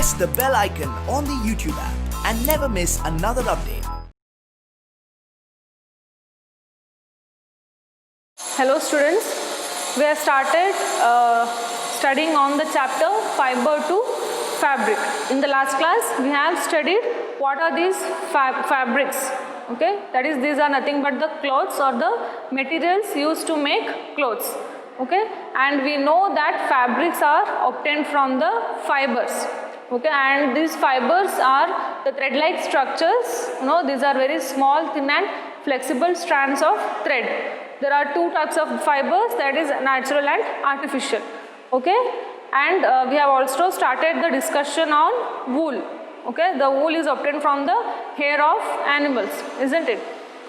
press the bell icon on the YouTube app and never miss another update. Hello students, we have started studying on the chapter fiber to fabric. In the last class we have studied what are these fabrics. Okay, that is, these are nothing but the clothes or the materials used to make clothes. Okay, and we know that fabrics are obtained from the fibers. Okay, and these fibers are the thread-like structures. These are very small, thin and flexible strands of thread. There are two types of fibers, that is natural and artificial. Okay, and we have also started the discussion on wool. Okay, the wool is obtained from the hair of animals, isn't it?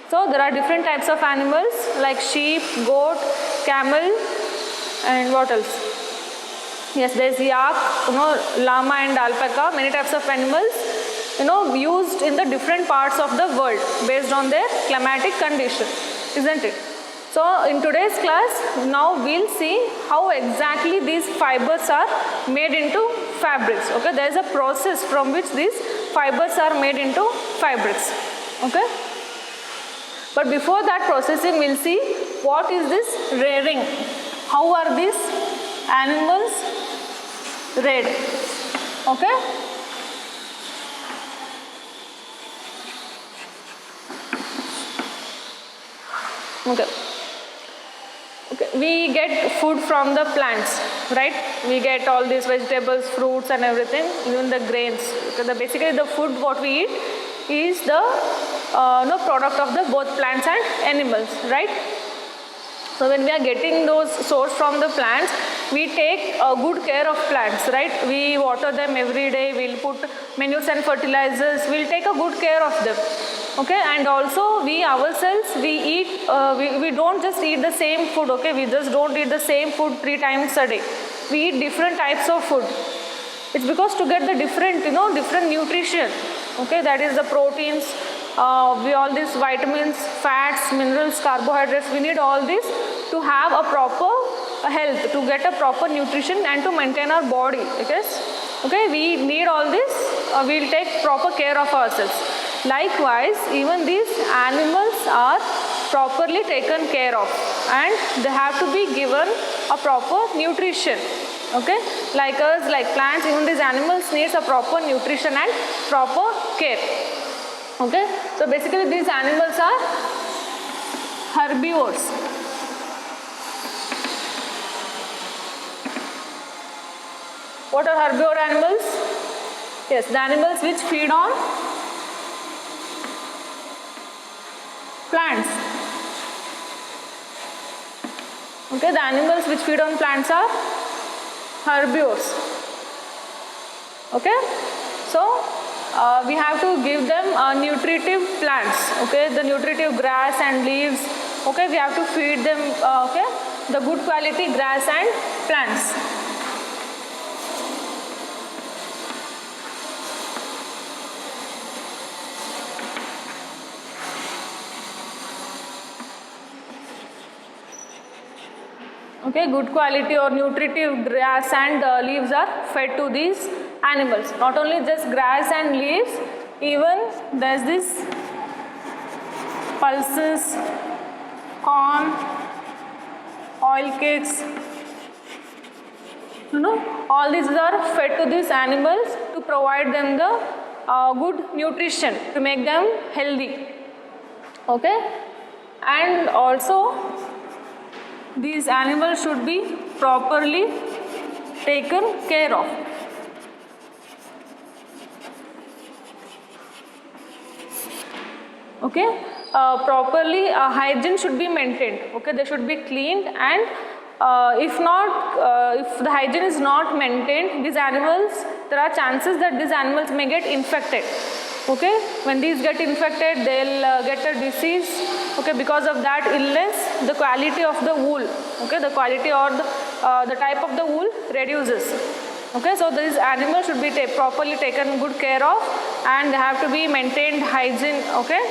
So there are different types of animals like sheep, goat, camel, and what else? Yes, there is yak, llama and alpaca, many types of animals, used in the different parts of the world based on their climatic condition, isn't it? So in today's class, now we'll see how exactly these fibers are made into fabrics. Okay, there is a process from which these fibers are made into fabrics. Okay, but before that processing, we'll see what is this rearing. How are these animals reared? Okay. Okay, we get food from the plants, right? We get all these vegetables, fruits and everything, even the grains. Okay, basically the food what we eat is the product of the both plants and animals, right? So when we are getting those source from the plants, we take good care of plants, right? We water them every day, we'll put manures and fertilizers, we'll take a good care of them. Okay, and also we ourselves, we eat, we don't just eat the same food, okay? We just don't eat the same food 3 times a day. We eat different types of food. It's because to get the different, different nutrition, okay? That is the proteins, we all these vitamins, fats, minerals, carbohydrates, we need all this to have a proper health, to get a proper nutrition and to maintain our body, okay? We need all this, we'll take proper care of ourselves. Likewise, even these animals are properly taken care of and they have to be given a proper nutrition. Okay, like us, like plants, even these animals needs a proper nutrition and proper care. Okay, so basically these animals are herbivores. What are herbivore animals? Yes, the animals which feed on plants. Okay, the animals which feed on plants are herbivores. Okay, so we have to give them nutritive plants. Okay, the nutritive grass and leaves. Okay, we have to feed them. Okay, the good quality grass and plants. Okay, good quality or nutritive grass and leaves are fed to these animals. Not only just grass and leaves, even there's this pulses, corn, oil cakes. All these are fed to these animals to provide them the good nutrition, to make them healthy. Okay, and also these animals should be properly taken care of. Okay, properly hygiene should be maintained. Okay, they should be cleaned, and if the hygiene is not maintained, these animals, there are chances that these animals may get infected. Okay, when these get infected, they'll get a disease. Okay, because of that illness, the quality of the wool, okay, the quality or the type of the wool reduces. Okay, so these animals should be properly taken good care of, and they have to be maintained hygiene. Okay,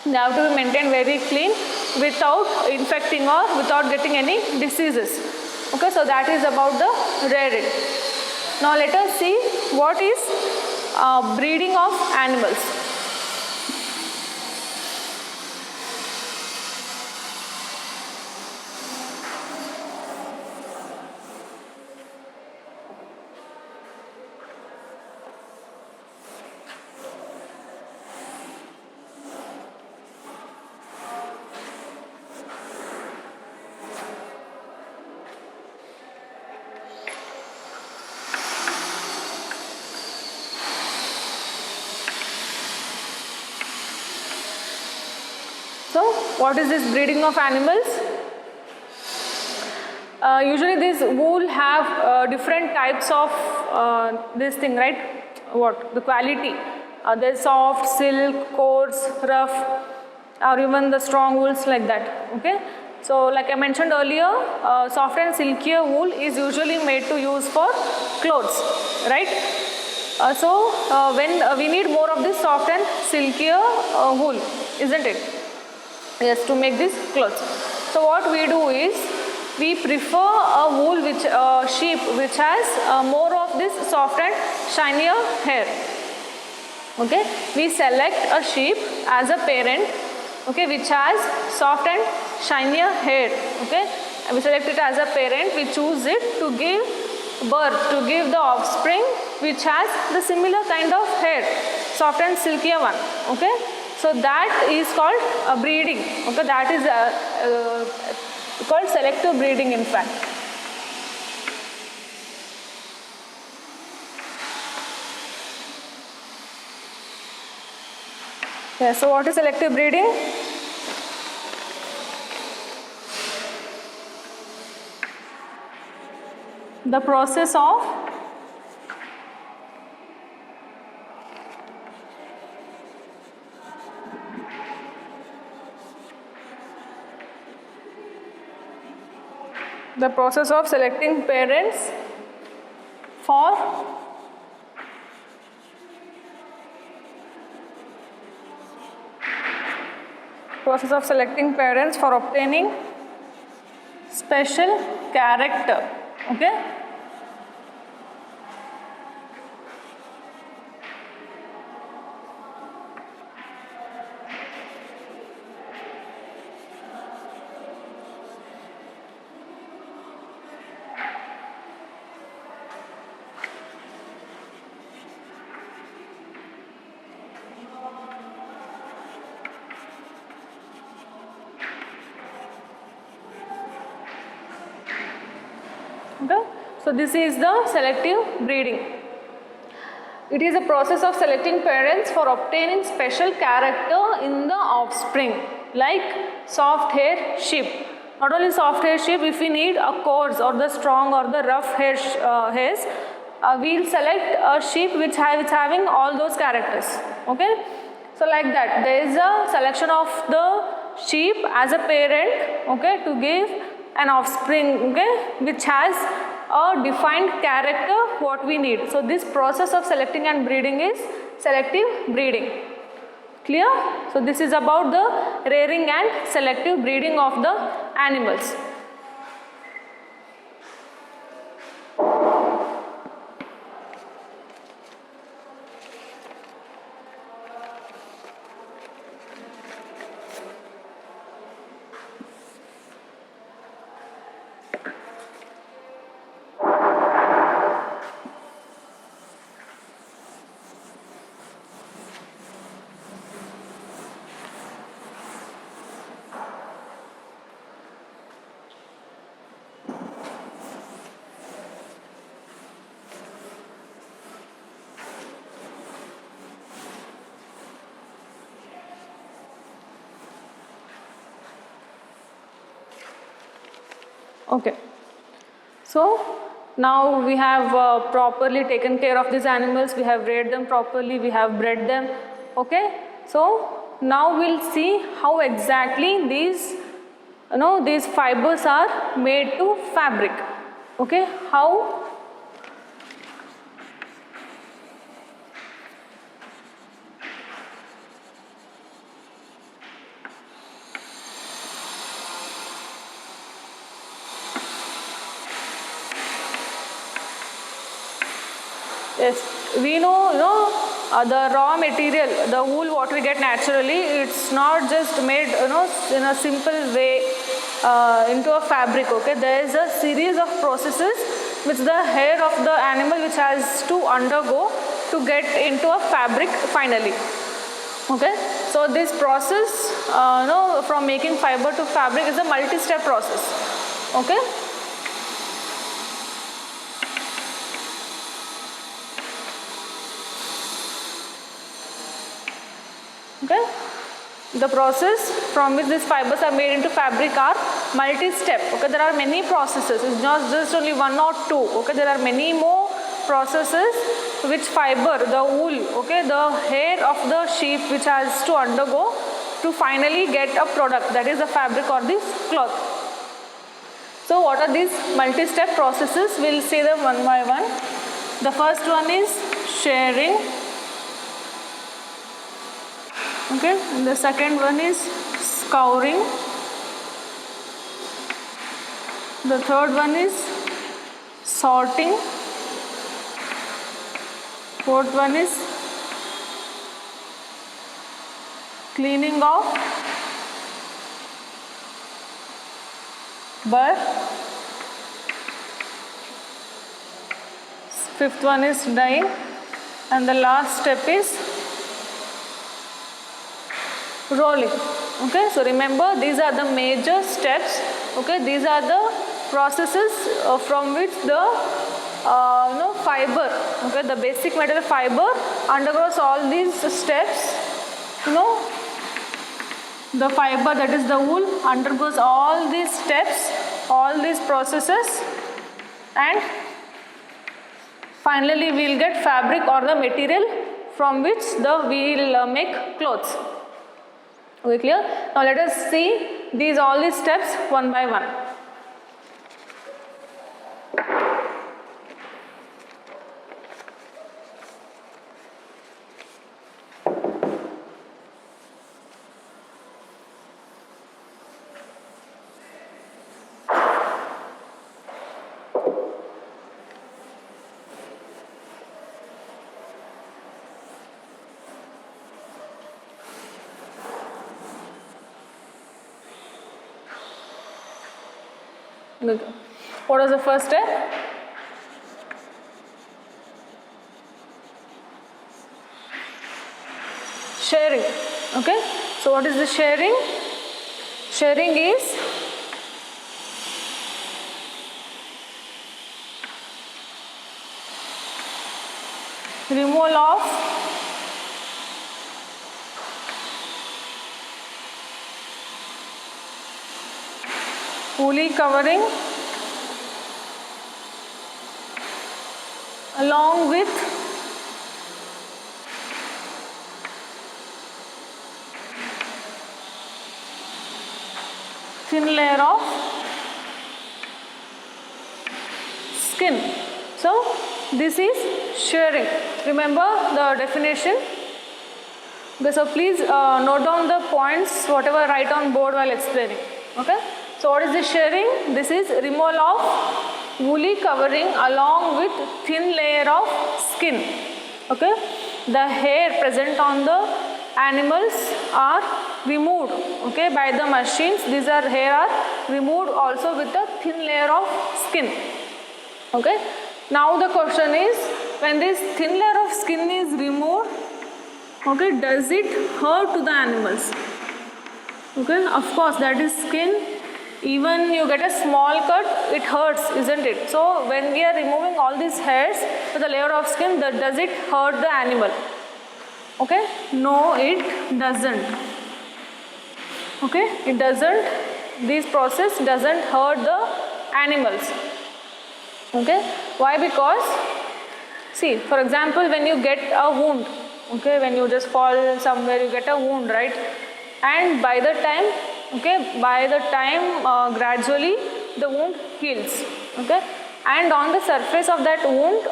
they have to be maintained very clean without infecting or without getting any diseases. Okay, so that is about the rearing. Now let us see what is breeding of animals. So, what is this breeding of animals? Usually these wool have different types of this thing, right? What? The quality. There's soft, silk, coarse, rough, or even the strong wools like that. Okay. So, like I mentioned earlier, soft and silkier wool is usually made to use for clothes, right? When we need more of this soft and silkier wool, isn't it? Yes, to make these clothes. So what we do is we prefer a wool sheep which has more of this soft and shinier hair. Okay, we select a sheep as a parent, okay, which has soft and shinier hair. Okay, and we select it as a parent. We choose it to give birth, to give the offspring which has the similar kind of hair, soft and silkier one. Okay. So that is called breeding. Okay, that is called selective breeding in fact. Yeah, so what is selective breeding? The process of selecting parents for obtaining special character. Okay. Okay. So this is the selective breeding. It is a process of selecting parents for obtaining special character in the offspring, like soft hair sheep. Not only soft hair sheep, if we need a coarse or the strong or the rough hairs, we'll select a sheep which having all those characters. Okay. So like that, there is a selection of the sheep as a parent, okay, to give an offspring, okay, which has a defined character what we need. So this process of selecting and breeding is selective breeding. Clear? So this is about the rearing and selective breeding of the animals. Okay. So now we have properly taken care of these animals, we have reared them properly, we have bred them. Okay. So now we'll see how exactly these fibers are made to fabric. Okay. How? Yes, we know, the raw material, the wool what we get naturally, it's not just made, in a simple way into a fabric. Okay, there is a series of processes which the hair of the animal which has to undergo to get into a fabric finally. Okay, so this process, from making fiber to fabric is a multi-step process. Okay. Okay, the process from which these fibers are made into fabric are multi-step. Okay, there are many processes. It's not just only one or two. Okay, there are many more processes which fiber, the wool, okay, the hair of the sheep which has to undergo to finally get a product, that is the fabric or this cloth. So what are these multi-step processes? We'll see them one by one. The first one is shearing. Okay, and the second one is scouring. The third one is sorting. Fourth one is cleaning off burr. Fifth one is dyeing, and the last step is rolling. Okay, so remember these are the major steps. Okay, these are the processes from which the fiber, okay, the basic material fiber undergoes all these steps. The fiber, that is the wool, undergoes all these steps, all these processes, and finally we will get fabric or the material from which we will make clothes. Okay, clear? Now let us see all these steps one by one. Good. What was the first step? Shearing. Okay. So what is the shearing? Shearing is removal of woolly covering along with thin layer of skin. So this is shearing. Remember the definition. Okay, so please note down the points whatever I write on board while explaining. Okay. So what is the shearing? This is removal of woolly covering along with thin layer of skin. Okay. The hair present on the animals are removed, okay, by the machines. These hair are removed also with a thin layer of skin. Okay. Now the question is, when this thin layer of skin is removed, okay, does it hurt to the animals? Okay, of course, that is skin. Even you get a small cut, it hurts, isn't it? So when we are removing all these hairs with a layer of skin, does it hurt the animal? Okay, no, it doesn't. Okay, it doesn't. This process doesn't hurt the animals. Okay, why? Because see, for example, when you get a wound, okay, when you just fall somewhere, you get a wound, right? And by the time, okay, gradually the wound heals, okay, and on the surface of that wound,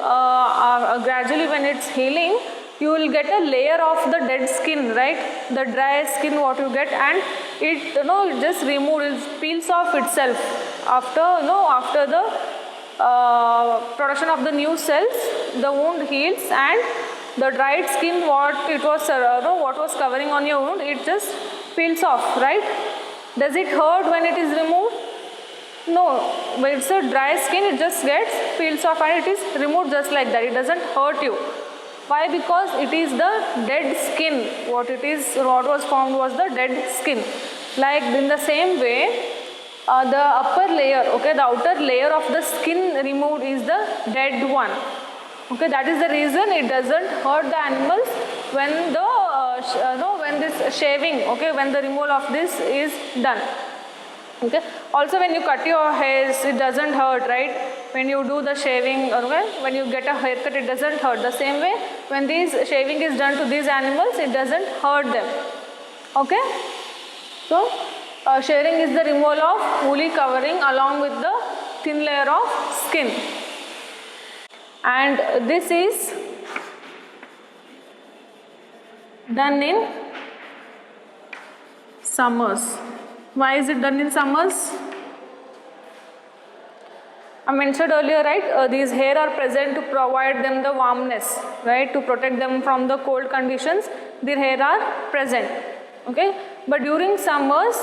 gradually when it's healing, you will get a layer of the dead skin, right? The dry skin what you get, and it it just removes, it peels off itself after after the production of the new cells. the wound heals and the dried skin, what was covering on your wound, it just peels off, right? Does it hurt when it is removed? No, when it's a dry skin, it just gets peels off and it is removed just like that. It doesn't hurt you. Why? Because it is the dead skin. What was formed was the dead skin. Like in the same way, the upper layer, okay, the outer layer of the skin removed is the dead one. Okay, that is the reason it doesn't hurt the animals when the when this shaving, okay, when the removal of this is done. Okay. Also, when you cut your hairs, it doesn't hurt, right? When you do the shaving, okay, when you get a haircut, it doesn't hurt. The same way, when this shaving is done to these animals, it doesn't hurt them. Okay. So, shearing is the removal of woolly covering along with the thin layer of skin. And this is done in summers. Why is it done in summers? I mentioned earlier, right, these hair are present to provide them the warmness, right, to protect them from the cold conditions. Their hair are present, okay. But during summers,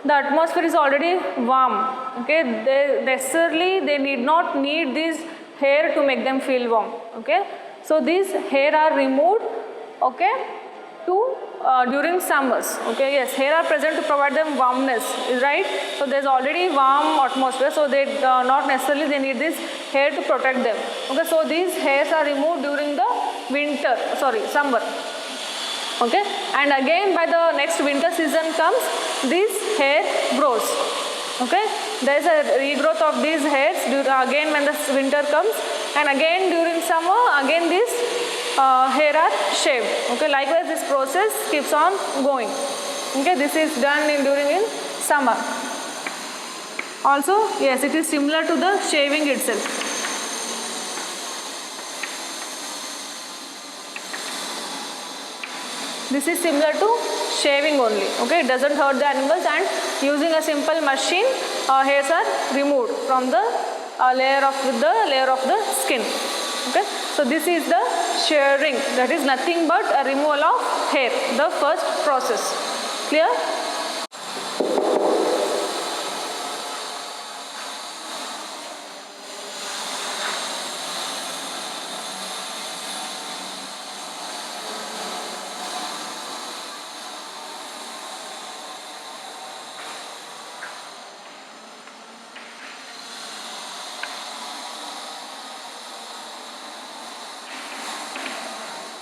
the atmosphere is already warm, okay. They need not need these hair to make them feel warm, okay. So these hair are removed, okay, during summers, okay. Yes, hair are present to provide them warmness, right? So there's already warm atmosphere, so they not necessarily they need this hair to protect them, okay. So these hairs are removed during the summer, okay. And again by the next winter season comes, this hair grows, okay. There is a regrowth of these hairs again when the winter comes, and again during summer, again this hair are shaved, okay. Likewise, this process keeps on going, okay. This is done during summer. Also, yes, it is similar to the shaving itself. This is similar to shaving only, okay. It doesn't hurt the animals, and using a simple machine, hairs are removed from the layer of the skin, okay. So this is the shearing, that is nothing but a removal of hair, the first process. Clear?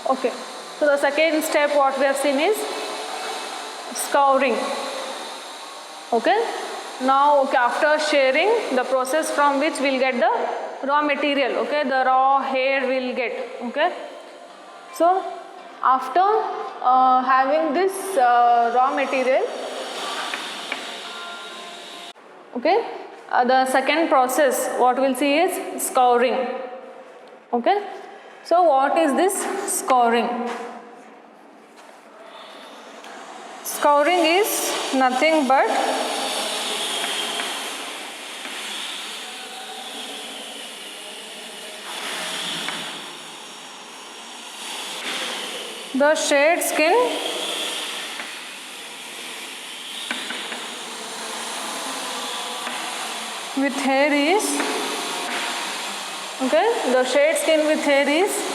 Okay, so the second step what we have seen is scouring. Okay, now after shearing, the process from which we will get the raw material, okay, the raw hair we will get, okay. So after having this raw material, okay, the second process what we will see is scouring, okay. So what is this scouring? Scouring is nothing but the shed skin with hair is, okay, the shed skin with hair is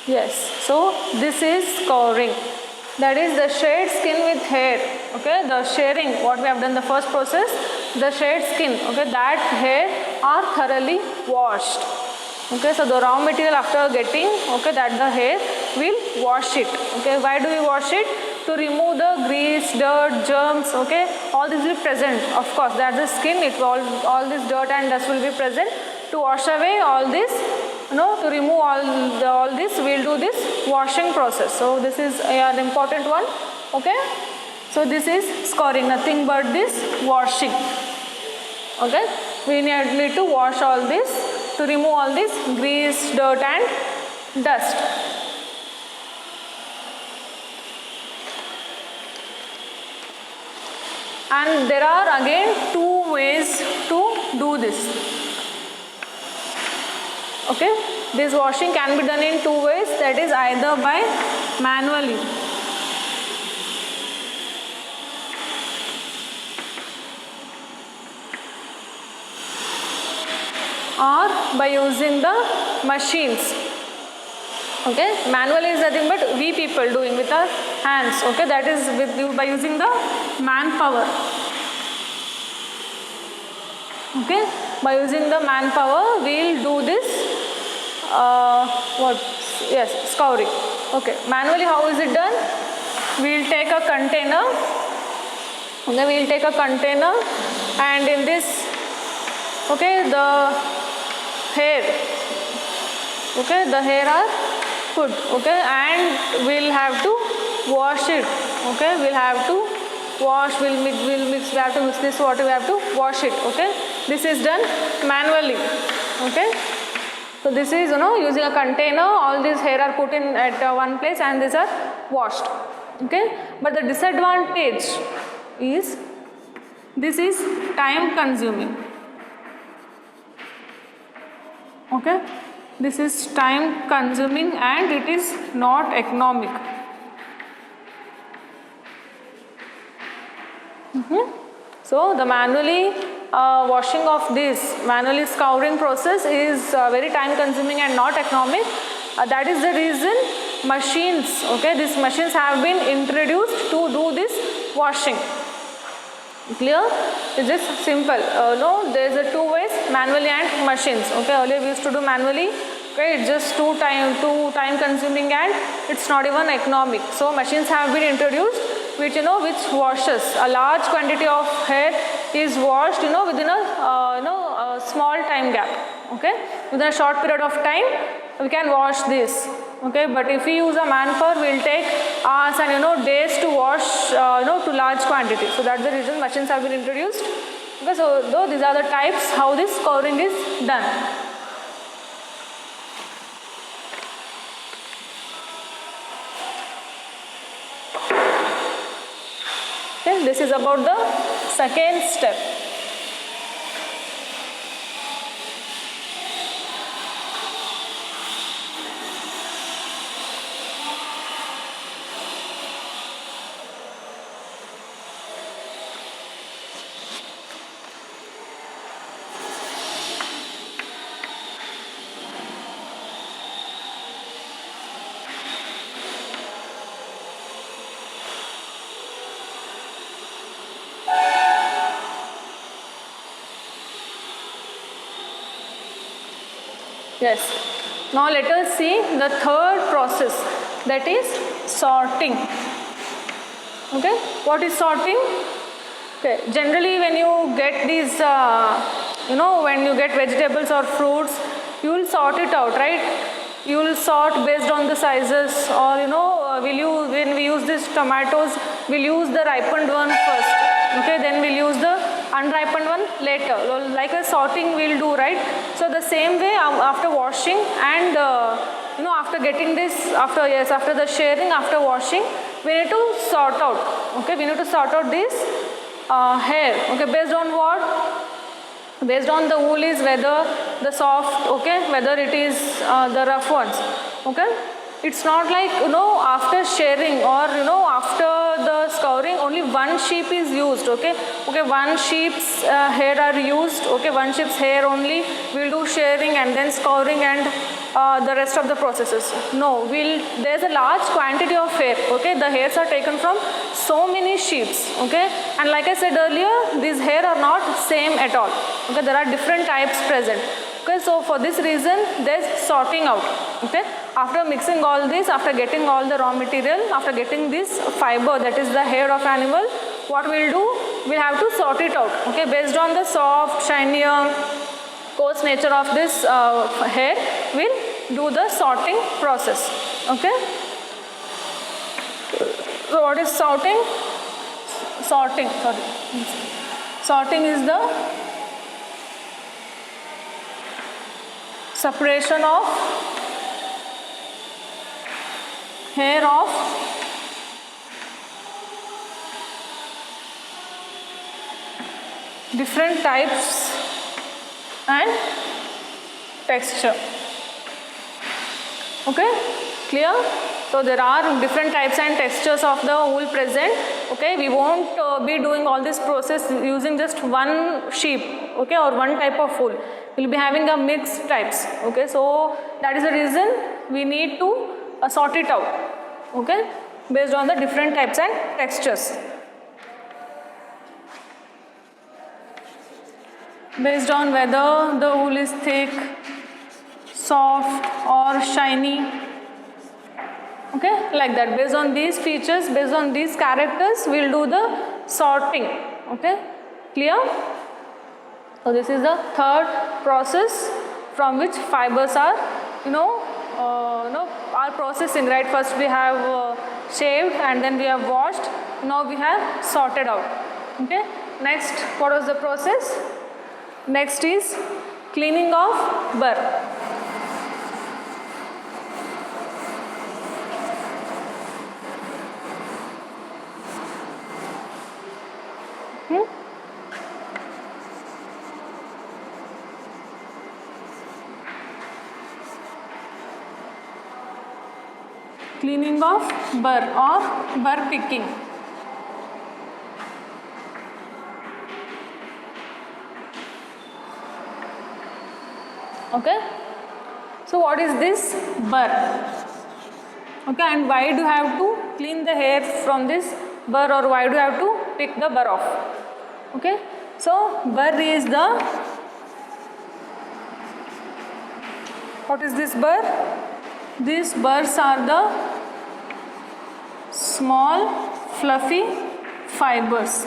yes, so this is scouring, that is the shed skin with hair, okay, the shearing what we have done the first process, the shed skin, okay, that hair are thoroughly washed, okay. So the raw material after getting, okay, that the hair will wash it, okay. Why do we wash it? to remove the grease, dirt, germs, okay, all this will be present. Of course, that's the skin, it will, all this dirt and dust will be present. To wash away all this, to remove all this, we'll do this washing process. So this is an important one, okay. So this is scouring, nothing but this washing, okay. We need to wash all this to remove all this grease, dirt and dust. And there are again 2 ways to do this, okay. This washing can be done in 2 ways, that is either by manually or by using the machines, okay. Manually is nothing but we people doing with our hands, okay, that is by using the manpower, okay. By using the manpower we'll do this scouring, okay. Manually how is it done? We'll take a container, okay, we'll take a container and in this, okay, the hair, okay, the hair are put, okay, and we'll have to wash it, okay, we'll have to wash, we have to mix this water, we have to wash it, okay. This is done manually, okay. So this is, using a container, all these hair are put in at one place and these are washed, okay. But the disadvantage is this is time consuming, okay. This is time consuming and it is not economic. So the manually washing of this, manually scouring process is very time consuming and not economic. That is the reason machines, okay, these machines have been introduced to do this washing. Clear? It's just simple. No, there is 2 ways, manually and machines, okay. Earlier we used to do manually, okay, it's just too time consuming and it's not even economic. So machines have been introduced which which washes a large quantity of hair is washed within a small time gap, okay. Within a short period of time we can wash this, okay. But if we use a manpower, we'll take hours and days to wash to large quantity. So that's the reason machines have been introduced, okay. So though these are the types how this scouring is done. Okay, this is about the second step. Yes. Now let us see the third process, that is sorting. Okay. What is sorting? Okay. Generally when you get these, when you get vegetables or fruits, you will sort it out, right? You will sort based on the sizes, or when we use these tomatoes, we'll use the ripened one first. Okay. Then we'll use the unripened one later, like a sorting we'll do, right? So the same way after washing and after getting this, after the sharing, after washing, we need to sort out, okay. We need to sort out this hair, okay. Based on what? Based on the wool is whether the soft, okay, whether it is the rough ones, okay. It's not like after sharing or after the scouring only one sheep is used, okay. One sheep's hair are used, okay. One sheep's hair only we'll do sharing and then scouring and the rest of the processes. No, there's a large quantity of hair, okay. The hairs are taken from so many sheeps, okay. And like I said earlier, these hair are not same at all, okay. There are different types present. Okay, so for this reason there's sorting out. Okay, after mixing all this, after getting all the raw material, after getting this fiber, that is the hair of animal, what we'll do, we'll have to sort it out. Okay, based on the soft, shinier, coarse nature of this hair, we'll do the sorting process. Okay, so what is sorting? Sorting is the separation of hair of different types and texture. Okay, clear? So there are different types and textures of the wool present. Okay, we won't be doing all this process using just one sheep, okay, or one type of wool. We'll be having a mixed types. Okay, so that is the reason we need to sort it out. Okay, based on the different types and textures. Based on whether the wool is thick, soft or shiny. Okay, like that. Based on these features, based on these characters, we'll do the sorting. Okay, clear? So this is the third process from which fibers are, are processing. Right? First we have shaved and then we have washed. Now we have sorted out. Okay. Next, what was the process? Next is cleaning of burr. Cleaning of burr or burr picking. Okay, so what is this burr? Okay, and why do you have to clean the hair from this burr, or why do you have to pick the burr off? Okay, so burr is the, what is this burr? These burrs are the small fluffy fibers.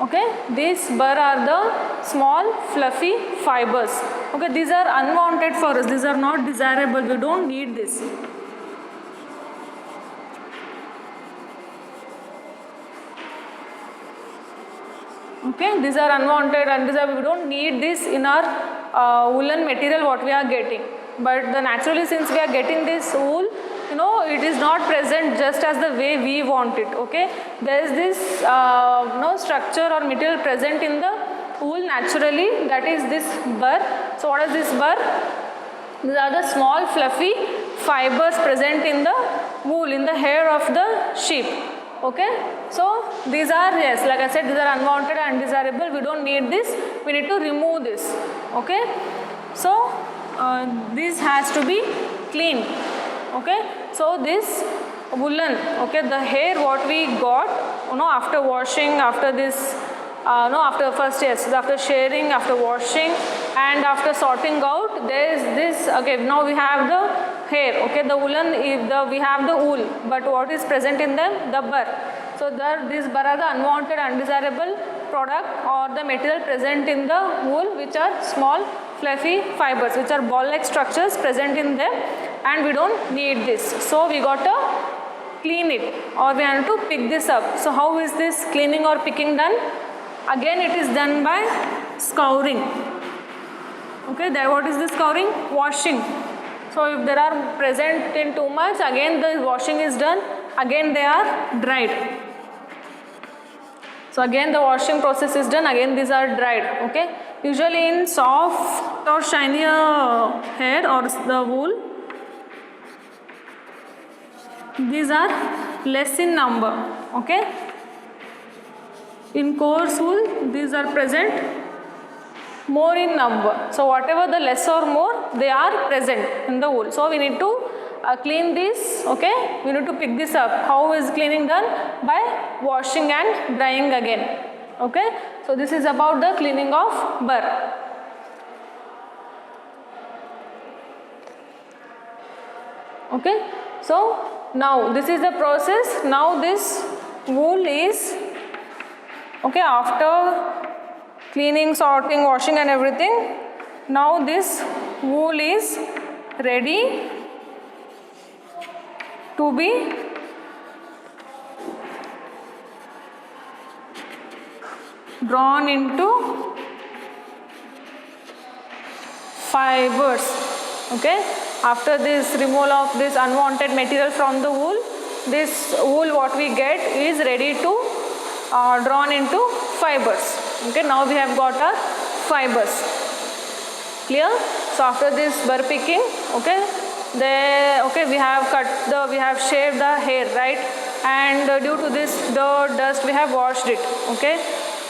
Okay, these burr are the small fluffy fibers. Okay, these are unwanted for us. These are not desirable. We don't need this. Okay, these are unwanted and we don't need this in our woolen material what we are getting. But naturally, since we are getting this wool, it is not present just as the way we want it. Okay, there is this structure or material present in the wool naturally, that is this burr. So what is this burr? These are the small fluffy fibers present in the wool, in the hair of the sheep. Okay, so these are, yes, like I said, these are unwanted and undesirable. We don't need this. We need to remove this. Okay, so this has to be cleaned. Okay, so this woolen, okay, the hair what we got, after washing, after this, after first, yes, after shearing, after washing and after sorting out, there is this. Okay, now we have the hair. Okay, the woolen, we have the wool, but what is present in them? The burr. So these burr are the unwanted, undesirable product or the material present in the wool, which are small fluffy fibers, which are ball-like structures present in them, and we don't need this. So we got to clean it, or we have to pick this up. So how is this cleaning or picking done? Again, it is done by scouring. Okay, there, what is this scouring? Washing. So if there are present in too much, again the washing is done, again they are dried. So again the washing process is done, again these are dried. Okay, usually in soft or shinier hair or the wool, these are less in number. Okay, in coarse wool these are present more in number. So whatever the less or more, they are present in the wool. So we need to clean this. Okay, we need to pick this up. How is cleaning done? By washing and drying again. Okay, So this is about the cleaning of burr. Okay, so now this is the process. Now this wool is, okay, after cleaning, sorting, washing and everything, now this wool is ready to be drawn into fibers. Okay, after this removal of this unwanted material from the wool, this wool what we get is ready to drawn into fibers. Okay, now we have got our fibers. Clear? So after this burr picking, okay, we have shaved the hair, right? And due to this dirt, dust, we have washed it. Okay,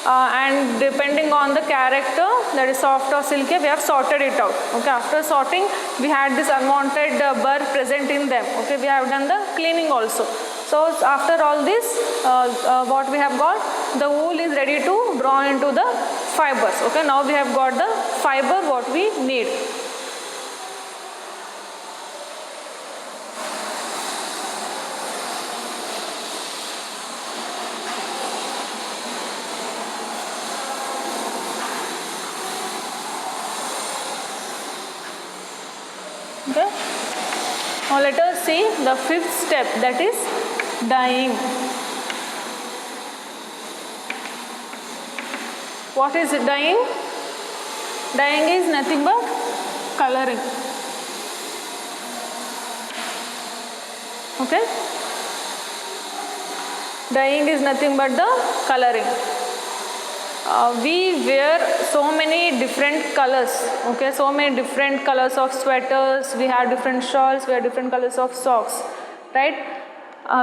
and depending on the character, that is soft or silky, we have sorted it out. Okay, after sorting, we had this unwanted burr present in them. Okay, we have done the cleaning also. So after all this, what we have got, the wool is ready to draw into the fibers. Okay, now we have got the fiber what we need. Okay, now let us see the fifth step, that is dyeing. What is dyeing? Dyeing is nothing but coloring. Okay, dyeing is nothing but the coloring. We wear so many different colors. Okay, so many different colors of sweaters, we have different shawls, we have different colors of socks, right?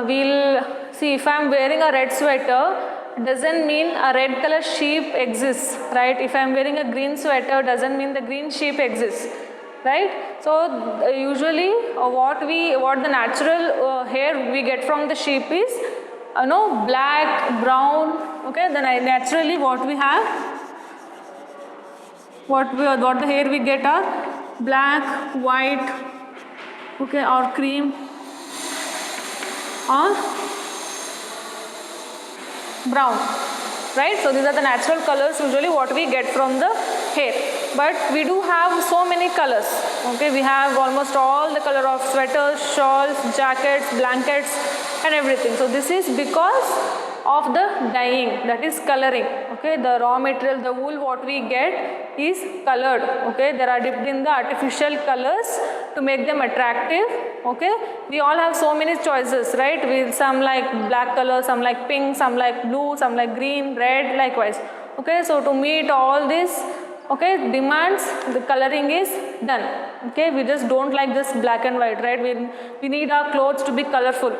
We'll see, if I am wearing a red sweater, doesn't mean a red color sheep exists, right? If I am wearing a green sweater, doesn't mean the green sheep exists, right? So usually what the natural hair we get from the sheep is black, brown. Okay, then naturally what we have, what the hair we get are black, white, okay, or cream or brown, right? So these are the natural colors usually what we get from the hair. But we do have so many colors. Okay, we have almost all the color of sweaters, shawls, jackets, blankets and everything. So this is because of the dyeing, that is coloring. Okay, the raw material, the wool what we get is colored. Okay, they are dipped in the artificial colors to make them attractive. Okay, we all have so many choices, right? With some like black color, some like pink, some like blue, some like green, red, likewise. Okay, so to meet all this, okay, demands, the coloring is done. Okay, we just don't like this black and white, right? We need our clothes to be colorful.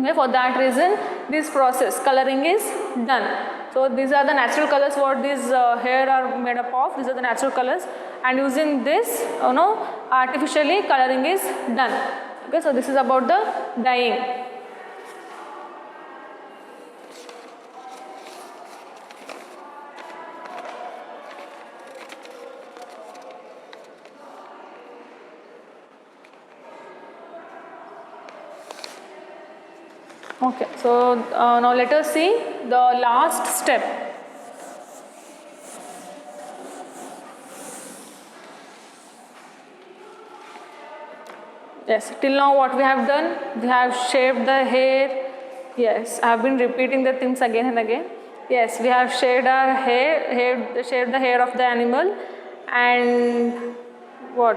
Okay, for that reason this process coloring is done. So these are the natural colors what these hair are made up of. These are the natural colors, and using this artificially coloring is done. Okay, so this is about the dyeing. Okay, so now let us see the last step. Yes, till now what we have done, we have shaved the hair. Yes, I have been repeating the things again and again. Yes, we have shaved our shaved the hair of the animal, and what?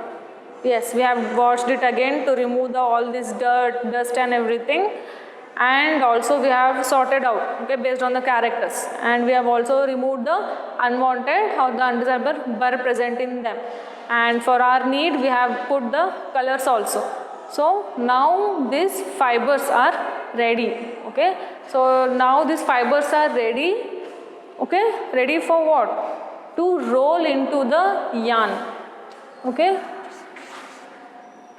Yes, we have washed it again to remove all this dirt, dust and everything. And also we have sorted out, okay, based on the characters, and we have also removed the unwanted or the undesirable burr present in them, and for our need we have put the colors also. So now these fibers are ready. Okay, so now these fibers are ready. Okay, ready for what? To roll into the yarn. Okay,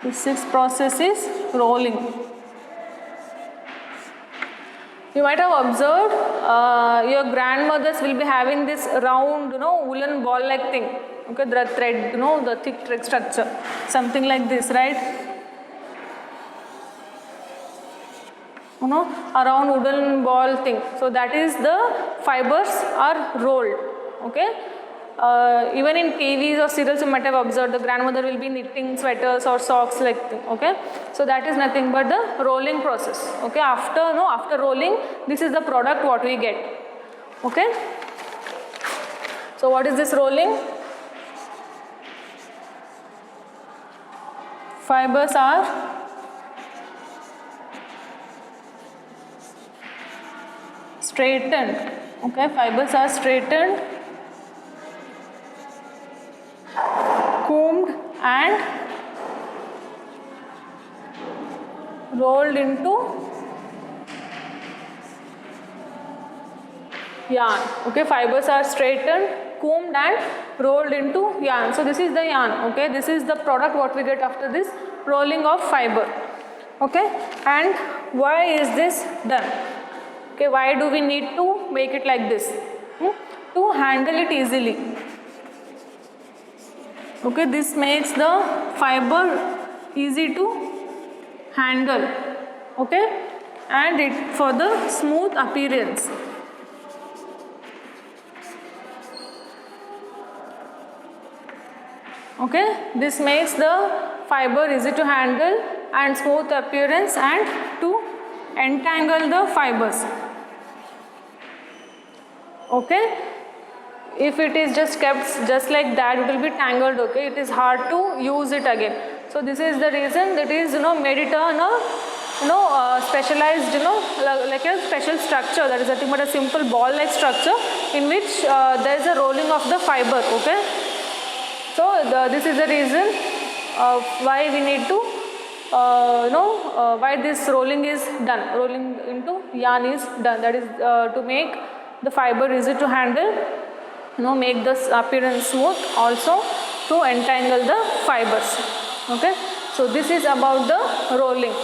the sixth process is rolling. You might have observed your grandmothers will be having this round, woolen ball like thing. Okay, the thread, the thick thread structure, something like this, right? Around wooden ball thing. So that is the fibers are rolled. Okay. Even in TVs or serials, you might have observed the grandmother will be knitting sweaters or socks like thing. Okay. So that is nothing but the rolling process. Okay. After rolling, this is the product what we get. Okay. So what is this rolling? Fibers are straightened. Okay, fibers are straightened, combed and rolled into yarn. Okay, fibers are straightened, combed and rolled into yarn. So this is the yarn. Okay, this is the product what we get after this rolling of fiber. Okay, and why is this done? Okay, why do we need to make it like this? To handle it easily. Okay, this makes the fiber easy to handle. Okay, and it for the smooth appearance. Okay, this makes the fiber easy to handle and smooth appearance and to entangle the fibers. Okay, if it is just kept just like that, it will be tangled. Okay, it is hard to use it again. So this is the reason that is made it a specialized like a special structure, that is nothing but a simple ball like structure in which there is a rolling of the fiber. Okay, so this is the reason why we need to why this rolling is done, rolling into yarn is done, that is to make the fiber easy to handle, make the appearance smooth, also to entangle the fibers. Okay, so this is about the rolling.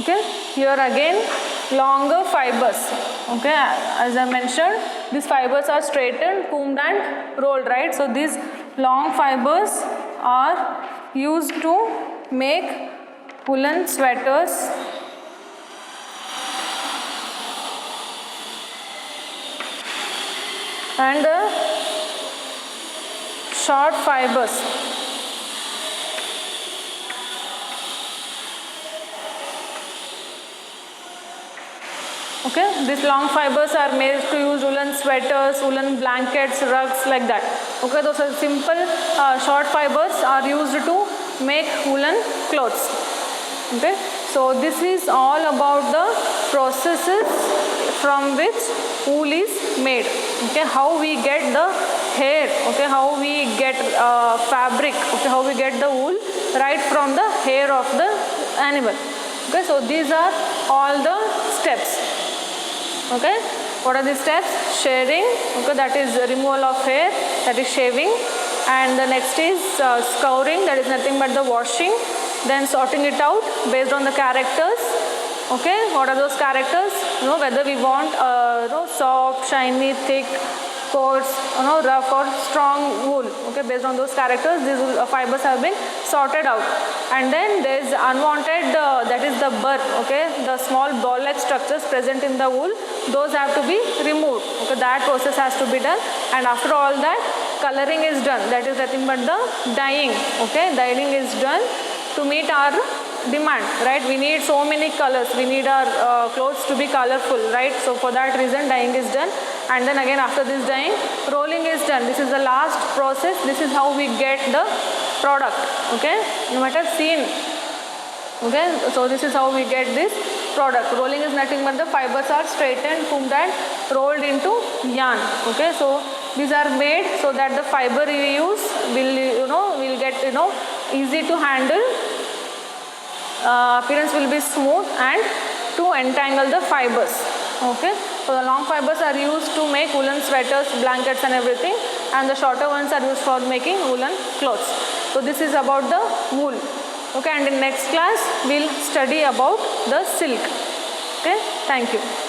Okay, here again longer fibers. Okay, as I mentioned, these fibers are straightened, combed and rolled, right? So these long fibers are used to make woolen sweaters, and the short fibers okay, these long fibers are made to use woolen sweaters, woolen blankets, rugs, like that. Okay, those are simple short fibers are used to make woolen clothes. Okay, so this is all about the processes from which wool is made. Okay, how we get the hair, okay, how we get fabric, okay, how we get the wool right from the hair of the animal. Okay, so these are all the steps. Okay, what are the steps? Shearing, okay, that is removal of hair, that is shaving, and the next is scouring, that is nothing but the washing, then sorting it out based on the characters. Okay, what are those characters? Whether we want soft, shiny, thick, coarse, rough or strong wool. Okay, based on those characters, these fibers have been sorted out. And then there is unwanted, that is the burr. Okay, the small ball-like structures present in the wool, those have to be removed. Okay, that process has to be done. And after all that, coloring is done. That is nothing but the dyeing. Okay, dyeing is done to meet our demand, right? We need so many colors, we need our clothes to be colorful, right? So for that reason dyeing is done, and then again after this dyeing, rolling is done. This is the last process. This is how we get the product. Okay, you might have seen. Okay, so this is how we get this product. Rolling is nothing but the fibers are straightened, combed and rolled into yarn. Okay, so these are made so that the fiber we use will get easy to handle. Appearance will be smooth and to entangle the fibers. Okay, so the long fibers are used to make woolen sweaters, blankets and everything, and the shorter ones are used for making woolen clothes. So this is about the wool. Okay, and in next class we'll study about the silk. Okay, thank you.